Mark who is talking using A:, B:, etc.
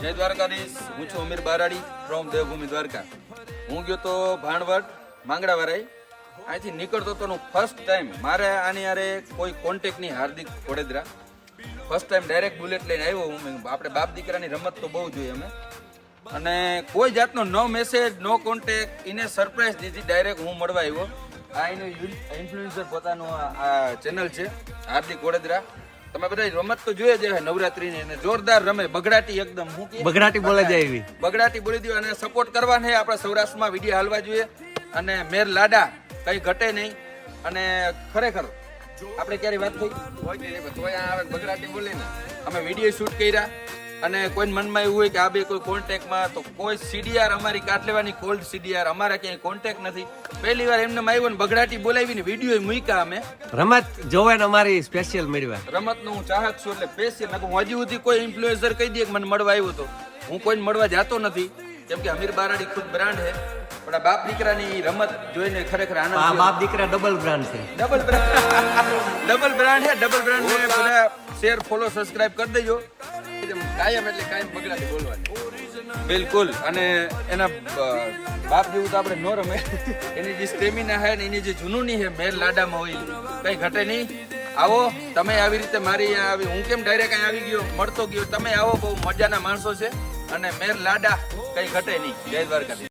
A: જય દ્વારકાધીશ. હું છું અમીર બારાડી ફ્રોમ દેવભૂમિ દ્વારકા. હું ગયો તો ભાણવડ માંગડાવાળાએ. અહીંથી નીકળતો તો ફર્સ્ટ ટાઈમ મારે આની યારે કોઈ કોન્ટેક્ટ નહીં. હાર્દિક કોડેદરા ફર્સ્ટ ટાઈમ ડાયરેક્ટ બુલેટ લઈને આવ્યો હું. આપણે બાપ દીકરાની રમત તો બહુ જોઈએ અમે, અને કોઈ જાતનો નો મેસેજ નો કોન્ટેક્ટ, એને સરપ્રાઈઝ દીધી. ડાયરેક્ટ હું મળવા આવ્યો. આ એનું ઇન્ફ્લુએન્સર પોતાનું આ ચેનલ છે હાર્દિક કોડેદરા. તમે બધા રમત તો જોઈએ જ નવરાત્રીની, અને જોરદાર રમે. બગડાટી એકદમ
B: બગડાટી બોલે જાય એવી
A: બગડાટી બોલી દો, અને સપોર્ટ કરવાને આપણા સૌરાષ્ટ્રમાં વિડીયો હાલવા જોઈએ. અને મેર લાડા કઈ ઘટે નહીં. અને ખરેખર આપણે ક્યારે વાત થઈ હોય આવે બગડાટી બોલી ને અમે વિડીયો શૂટ કર્યા. અને કોઈ મનમાં એવું હોય કે આ બે કોઈ કોન્ટેક્ટમાં, તો કોઈ સીડીઆર અમારી કાટ લેવાની કોલ્ડ સીડીઆર અમારા ક્યાંય કોન્ટેક્ટ નથી. પહેલી વાર એમને આવ્યો ને બગડાટી બોલાવીને વિડીયો મૂક્યા. અમે
B: રમત જોવે ને અમારી સ્પેશિયલ મેળવ્યા.
A: રમતનો હું ચાહક છું એટલે સ્પેશિયલ. હું હજી સુધી કોઈ ઇન્ફ્લુએન્સર કહી દે કે મને મળવા આવ્યો તો હું કોઈને મળવા જતો નથી, કેમ કે અમીર બારાડી ખુદ બ્રાન્ડ છે. પણ આ બાપ દીકરાની રમત જોઈને ખરેખર આનંદ.
B: આ બાપ દીકરા ડબલ બ્રાન્ડ છે.
A: ડબલ બ્રાન્ડ છે. ડબલ બ્રાન્ડ ને બધા શેર ફોલો સબસ્ક્રાઇબ કરી દેજો. કાયમ એટલે કાયમ બગડાટી બોલવાની બિલકુલ. અને એના બાપ જેવું તો આપણે ન રમે. એની જે સ્ટેમિના છે ને એની જે જુનૂની છે મેર લાડામાં હોય કઈ ઘટે નહીં. આવો તમે આવી રીતે મારી આવી, હું કેમ ડાયરેક્ટ અહીં આવી ગયો મળતો ગયો. તમે આવો, બહુ મજાના માણસો છે, અને મેર લાડા કઈ ઘટે નહીં. જય દ્વારકાધીશ.